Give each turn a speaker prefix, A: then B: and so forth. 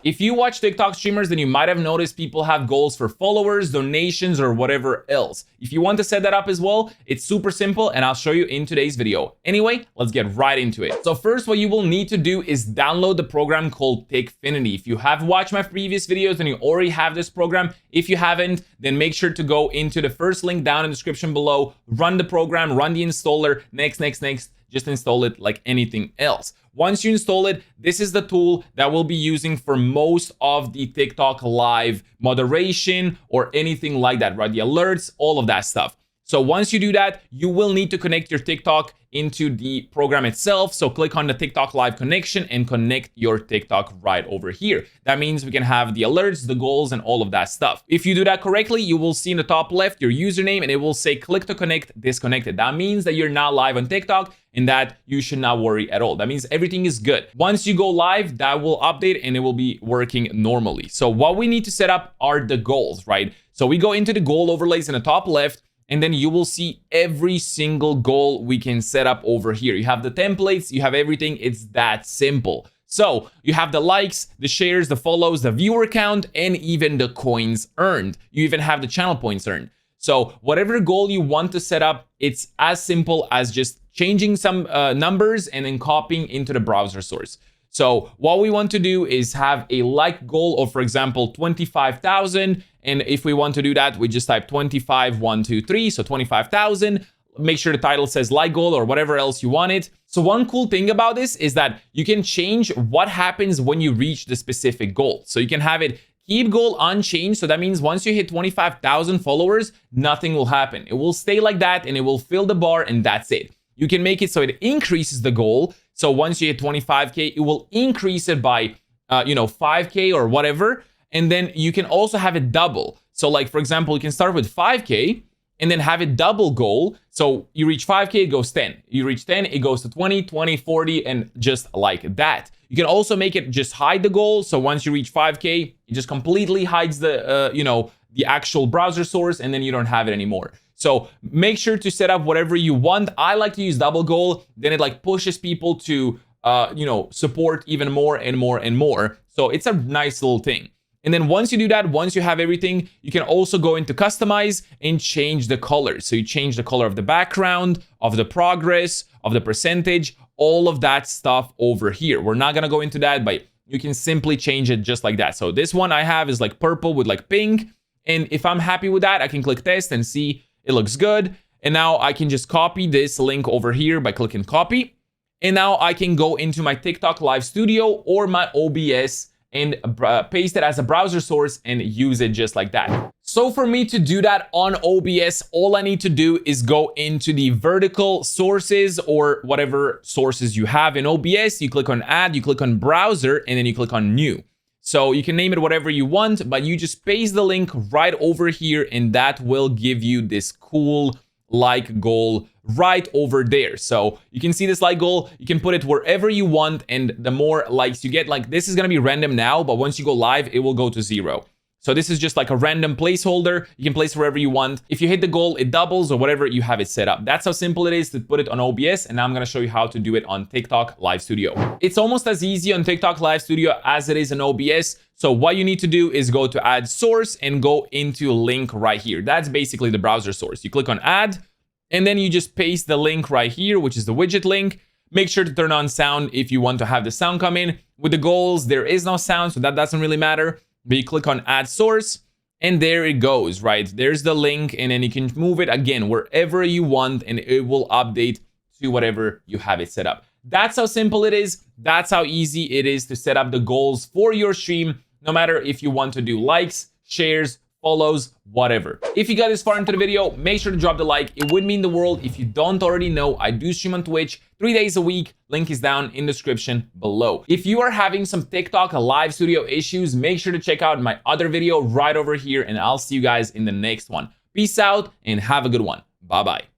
A: if you watch TikTok streamers, then you might have noticed people have goals for followers, donations, or whatever else. If you want to set that up as well, it's super simple and I'll show you in today's video. Anyway, let's get right into it. So first, what you will need to do is download the program called TikFinity. If you have watched my previous videos, then you already have this program. If you haven't, then make sure to go into the first link down in the description below, run the program, run the installer, next, just install it like anything else. Once you install it, this is the tool that we'll be using for most of the TikTok live moderation or anything like that, right? The alerts, all of that stuff. So once you do that, you will need to connect your TikTok into the program itself. So click on the TikTok live connection and connect your TikTok right over here. That means we can have the alerts, the goals, and all of that stuff. If you do that correctly, you will see in the top left your username and it will say click to connect, disconnected. That means that you're not live on TikTok and that you should not worry at all. That means everything is good. Once you go live, that will update and it will be working normally. So what we need to set up are the goals, right? So we go into the goal overlays in the top left, and then you will see every single goal we can set up over here. You have the templates, you have everything. It's that simple. So you have the likes, the shares, the follows, the viewer count, and even the coins earned. You even have the channel points earned. So whatever goal you want to set up, it's as simple as just changing some numbers and then copying into the browser source. So what we want to do is have a like goal of, for example, 25,000. And if we want to do that, we just type 25,123, so 25,000. Make sure the title says like goal or whatever else you want it. So one cool thing about this is that you can change what happens when you reach the specific goal. So you can have it keep goal unchanged. So that means once you hit 25,000 followers, nothing will happen. It will stay like that and it will fill the bar and that's it. You can make it so it increases the goal. So once you hit 25K, it will increase it by, 5K or whatever. And then you can also have it double. So like, for example, you can start with 5K and then have it double goal. So you reach 5K, it goes 10. You reach 10, it goes to 20, 20, 40, and just like that. You can also make it just hide the goal. So once you reach 5K, it just completely hides the, the actual browser source, and then you don't have it anymore. So make sure to set up whatever you want. I like to use double goal. Then it like pushes people to, support even more and more and more. So it's a nice little thing. And then once you do that, once you have everything, you can also go into customize and change the colors. So you change the color of the background, of the progress, of the percentage, all of that stuff over here. We're not going to go into that, but you can simply change it just like that. So this one I have is like purple with like pink. And if I'm happy with that, I can click test and see it looks good. And now I can just copy this link over here by clicking copy. And now I can go into my TikTok Live Studio or my OBS and paste it as a browser source and use it just like that. So for me to do that on OBS, all I need to do is go into the vertical sources or whatever sources you have in OBS. You click on add, you click on browser, and then you click on new. So you can name it whatever you want, but you just paste the link right over here and that will give you this cool like goal right over there. So you can see this like goal, you can put it wherever you want, and the more likes you get, like this is gonna be random now, but once you go live, it will go to 0. So this is just like a random placeholder. You can place wherever you want. If you hit the goal, it doubles or whatever you have it set up. That's how simple it is to put it on OBS. And now I'm gonna show you how to do it on TikTok Live Studio. It's almost as easy on TikTok Live Studio as it is in OBS. So what you need to do is go to add source and go into link right here. That's basically the browser source. You click on add, and then you just paste the link right here, which is the widget link. Make sure to turn on sound if you want to have the sound come in. With the goals, there is no sound, so that doesn't really matter. But you click on add source, and there it goes, right? There's the link, and then you can move it again wherever you want, and it will update to whatever you have it set up. That's how simple it is. That's how easy it is to set up the goals for your stream, no matter if you want to do likes, shares, follows, whatever. If you got this far into the video, make sure to drop the like. It would mean the world. If you don't already know, I do stream on Twitch 3 days a week. Link is down in the description below. If you are having some TikTok Live Studio issues, make sure to check out my other video right over here, and I'll see you guys in the next one. Peace out and have a good one. Bye-bye.